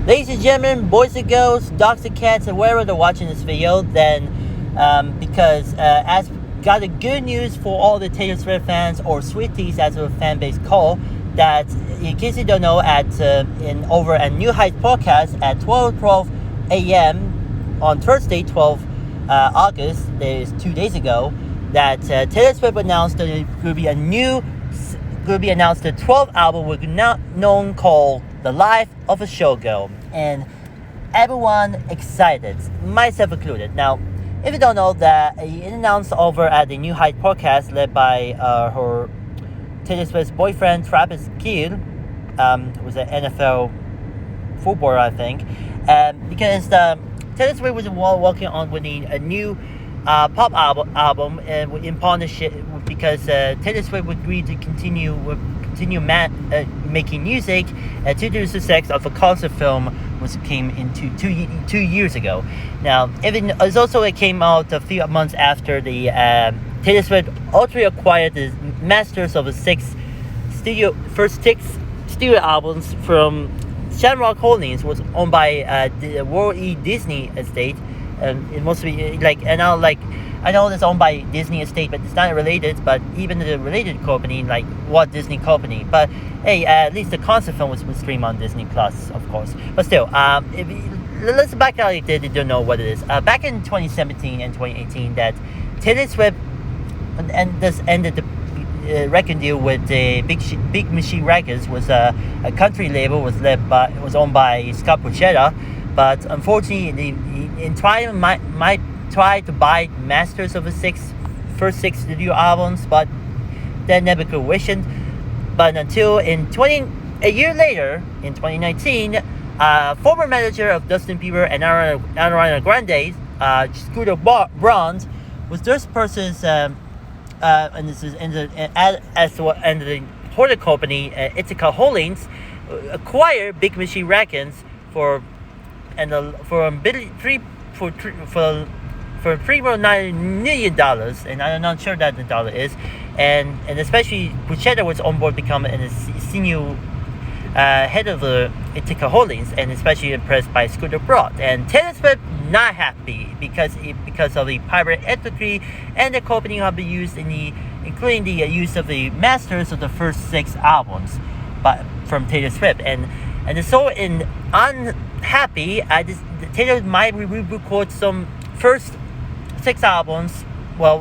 Ladies and gentlemen, boys and girls, dogs and cats, and wherever they're watching this video, then because as got the good news for all the Taylor Swift fans, or Swifties as a fan base call, that in case you don't know, over at New Heights podcast at 12:12 a.m. on Thursday, 12 August, that is 2 days ago, that Taylor Swift announced that it will be announced the 12th album we're now known called The Life of a Showgirl, and everyone excited, myself included. Now, if you don't know, that it announced over at the New Heights podcast led by her Taylor Swift's boyfriend Travis Kidd, who was an NFL footballer, I think, because Taylor Swift was working on winning a new pop album in partnership, because Taylor Swift agreed to continue making music to the success of a concert film which came into two years ago. Now, it came out a few months after the Taylor Swift ultimately acquired the masters of the first six studio albums from Shamrock Holdings, was owned by the Walt Disney Estate. It must be I know it's owned by Disney Estate, but it's not related. But even the related company, like Walt Disney Company. But hey, at least the concert film was streamed on Disney Plus, of course. But still, let's back out if they don't know what it is. Back in 2017 and 2018, that Taylor Swift ended the record deal with the Big Machine Records, was a country label, was owned by Scott Puchetta. But unfortunately, in try to buy masters of the first six studio albums, but that never could fruition. But until a year later, in 2019, former manager of Dustin Bieber and Ariana Grande, Scooter Braun, was this person's and this is under the holding company Ithaca Holdings, acquired Big Machine Records for $3.9 million, and I'm not sure that the dollar is, and especially Puchetta was on board become a senior head of the Ithaca Holdings, and especially impressed by Scooter Braun. And Taylor Swift not happy because of the private equity and the company have been used including the use of the masters of the first six albums, from Taylor Swift, and so unhappy. Taylor might re-record some first six albums,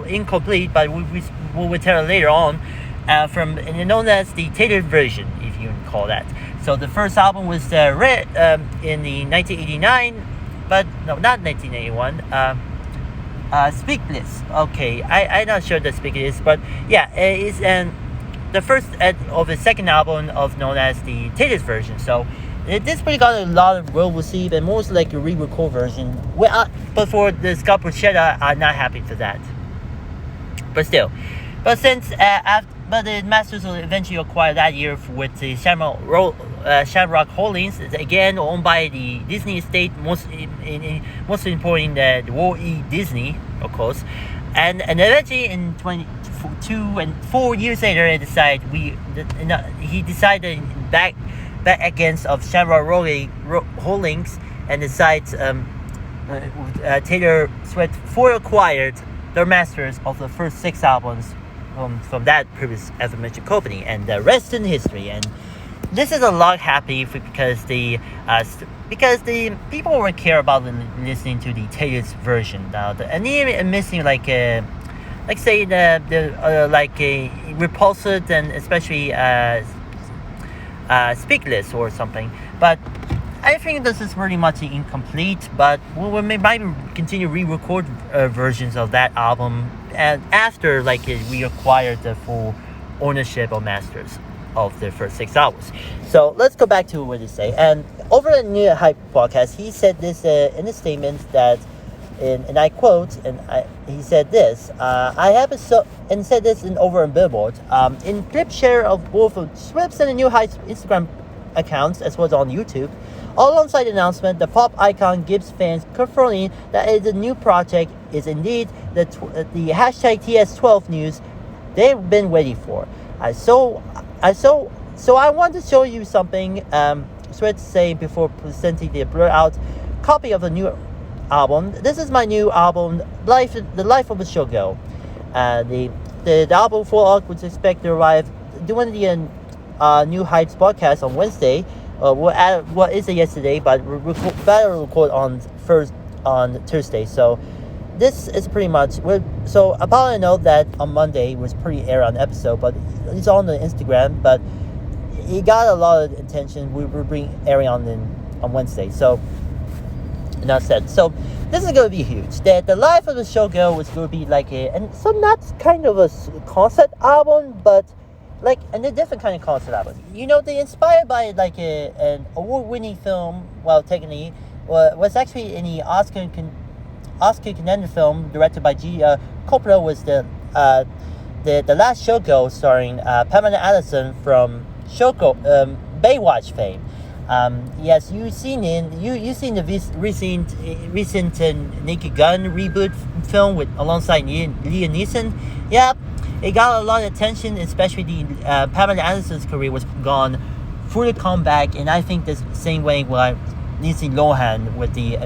incomplete, but we'll tell later on, known as the Taylor version, if you can call that. So the first album was in the 1989, but no, not 1981. Speakless. Okay, I'm not sure that Speakless, but yeah, it's the first of the second album known as the Taylor's version. So this pretty got a lot of well received, and most like a re-record version. But for the Scott Puchetta, I'm not happy for that. But still, the Masters will eventually acquire that year with the Shamrock Holdings, again owned by the Disney Estate, most important the Walt Disney, of course, and eventually in 2 and 4 years later, he decided back against of Shamrock Holdings, and decides Taylor Swift acquired the masters of the first six albums from that previous aforementioned company, and the rest in history. And this is a lot happy because the people won't care about listening to the Taylor's version now. And even missing say Repulsed, and especially Speakless or something. But I think this is pretty much incomplete, but we might continue re-record versions of that album, and after we acquired the full ownership or masters of the first six albums. So let's go back to what he say. And over the New Hype podcast, he said this in a statement that, and I quote, he said this, and said this over on Billboard, in clip share of both of Swift's and the New Heights Instagram accounts, as well as on YouTube. Alongside the announcement, the pop icon gives fans confirming that the new project is indeed the hashtag TS12 news they've been waiting for. So I want to show you something. Swift saying before presenting the blurred out copy of the new album. This is my new album, The Life of a Showgirl. The album full art was expected to arrive during the New Heights podcast on Wednesday. We'll add what is it yesterday, but better record on Thursday. So this is pretty much. So apparently I know that on Monday was pre-air on the episode, but it's on the Instagram. But it got a lot of attention. We will bring airing on Wednesday. So enough said. So this is going to be huge. The Life of the Showgirl was going to be like not kind of a concept album, but like a different kind of concept album. They inspired by like an award-winning film. Well, technically, was actually in the Oscar contender film directed by Coppola, was the Last Showgirl, starring Pamela Anderson from Showgirl, Baywatch fame. Yes, you've seen the recent Naked Gun reboot film alongside Liam Neeson. Yeah, it got a lot of attention, especially the Pamela Anderson's career was gone through the comeback, and I think the same way with Lindsay Lohan with the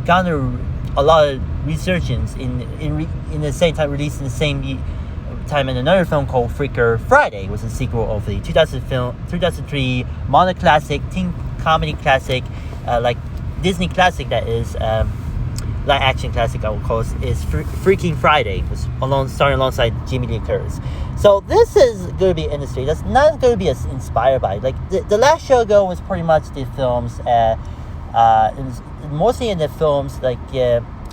garnered a lot of resurgence in the same time, released in the same time in another film called Freaker Friday, was a sequel of the 2003 modern classic, teen comedy classic, like Disney classic that is live action classic I would call is Freaking Friday, was starring alongside Jamie Lee Curtis. So this is going to be industry that's not going to be as inspired by like the Last Showgirl was pretty much the films mostly in the films like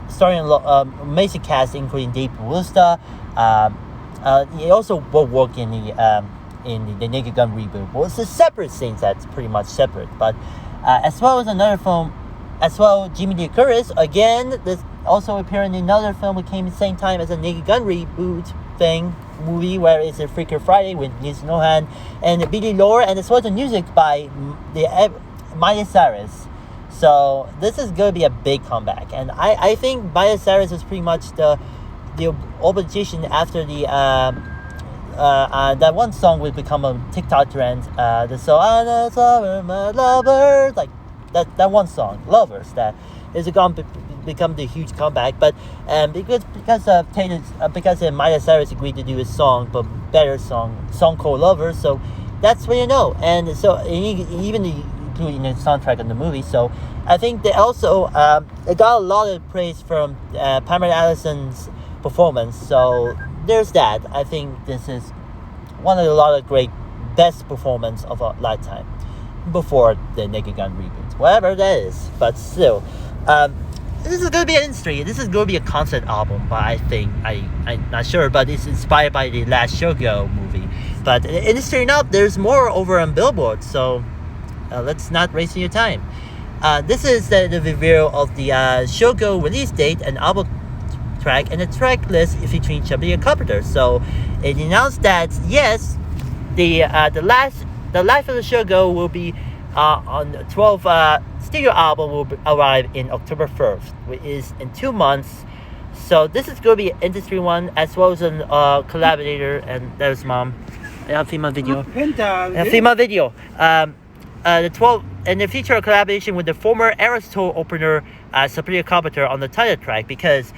starring amazing cast including Dave Bautista. He also will work in the Naked Gun reboot. Well, it's a separate scene that's pretty much separate. But as well as another film, as well Jamie Lee Curtis again. This also appearing in another film that came at the same time as a Naked Gun reboot movie, where it's a Freaker Friday with Lindsay Lohan and Billy Lohr, and as well as the music by Miley Cyrus. So this is going to be a big comeback, and I think Miley Cyrus is pretty much the opposition after the that one song will become a TikTok trend. The so I know my lovers, like that one song, Lovers, that is going to become the huge comeback. But because Miley Cyrus agreed to do a song, but better song called Lovers, so that's what and so even including the soundtrack of the movie. So I think they also it got a lot of praise from Pamela Anderson's performance. So there's that. I think this is one of a lot of great best performance of a lifetime before the Naked Gun reboot, whatever that is. But still, this is going to be an industry. This is going to be a concept album, but I think I'm not sure, but it's inspired by the Last Showgirl movie. But industry enough, there's more over on Billboard. So let's not waste your time. This is the reveal of the Showgirl release date and album track and the track list featuring Sabrina Carpenter. So it announced that yes, the Life of the Showgirl will be on the 12th studio album will arrive in October 1st, which is in 2 months. So this is going to be an industry one as well as a collaborator, and there's mom. I'll film my video. The 12 and the feature a collaboration with the former Eras Tour opener Sabrina Carpenter on the title track, because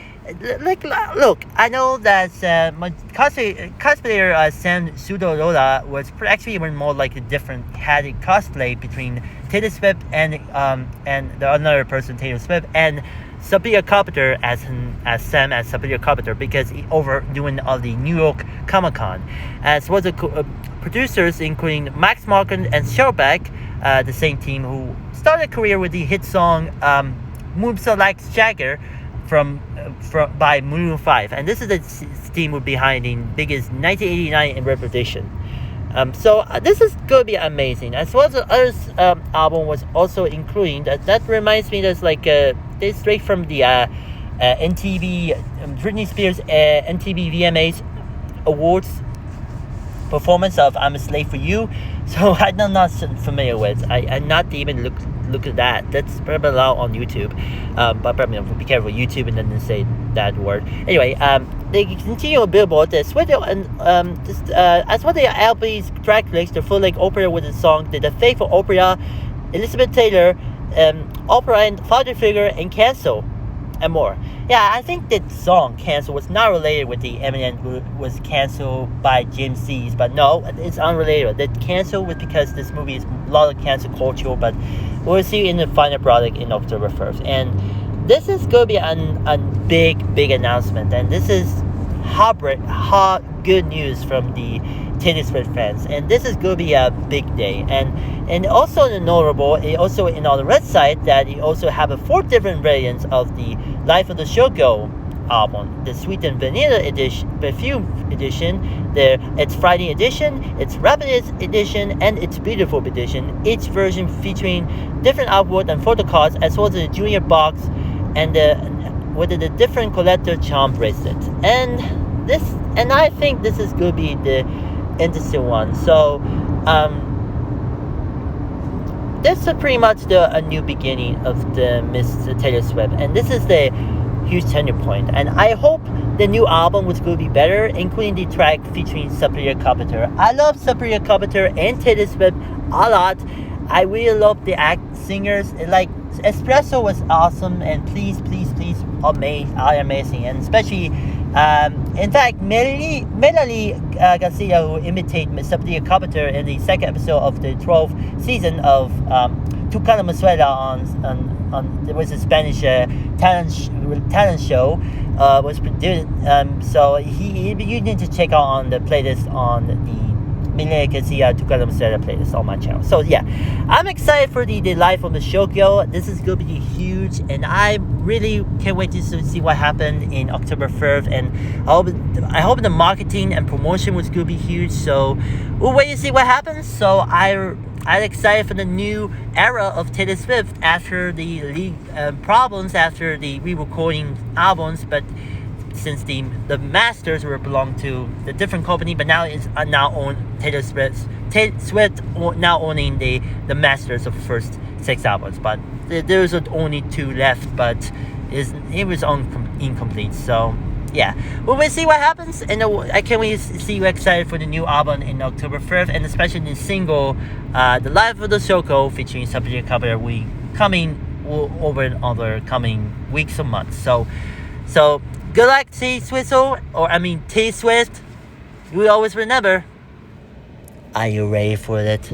look, I know that my cosplayer Sam Sudolola was actually even more like a different had a cosplay between Taylor Swift and the another person Taylor Swift and Sabrina Carpenter as Sam as Sabrina Carpenter, because he overdoing all the New York Comic Con, as well as the producers including Max Martin and Cheryl Beck, the same team who started a career with the hit song Moves Like Jagger by Maroon 5, and this is the team behind the biggest 1989 in repetition. So this is going to be amazing. As well as the other album was also including that reminds me that's like they straight from the MTV Britney Spears MTV VMAs Awards performance of I'm a Slave for You. So I'm not familiar with. I'm not even look at that. That's probably allowed on YouTube. But probably be careful YouTube and then say that word. Anyway, they continue on Billboard. The Sweater and as well the LP's track list, the full-length opera with the song The Faithful Opera Elizabeth Taylor, Oprah and Father Figure, and Cancel, and more. Yeah, I think that song Cancel was not related with the Eminem was canceled by James C's, but no, it's unrelated. That Cancel was because this movie is a lot of cancel culture, but we'll see in the final product in October 1st. And this is going to be a big announcement, and this is hot good news from the Taylor Swift fans, and this is going to be a big day. And also notable, it also in on the red side that you also have a 4 different variants of the Life of the Showgirl album: the Sweet and Vanilla edition, Perfume edition, it's Friday edition, it's Rapid edition, and it's Beautiful edition. Each version featuring different artwork and photo cards, as well as the junior box and with the different collector charm bracelet. And I think this is going to be the interesting one. So this is pretty much a new beginning of the Miss Taylor Swift, and this is the huge turning point. And I hope the new album was going to be better, including the track featuring Sabrina Carpenter. I love Sabrina Carpenter and Taylor Swift a lot. I really love the singers. Like Espresso was awesome, and please, are amazing, and especially. In fact, Melanie Garcia, who imitated Sabrina Carpenter in the second episode of the 12th season of Tu Cara Me Suena on it was a Spanish talent show, was produced. So you need to check out on the playlist on the Melanie Garcia Tu Cara Me Suena playlist on my channel. So yeah, I'm excited for the Life of the Showgirl. This is going to be huge, and I really can't wait to see what happened in October 1st. And I hope the marketing and promotion was going to be huge. So we'll wait to see what happens. So I'm excited for the new era of Taylor Swift after the problems after the re-recording albums, but since the masters were belong to the different company, but now it's now owned Taylor Swift now owning the masters of first 6 albums, but there's only 2 left, but it was incomplete. So yeah, we'll see what happens, and I can't wait to see you excited for the new album in October 1st, and especially the single The Life of the Showgirl featuring Sabrina Carpenter coming over the coming weeks or months. So good luck, T Swift. We always remember. Are you ready for it?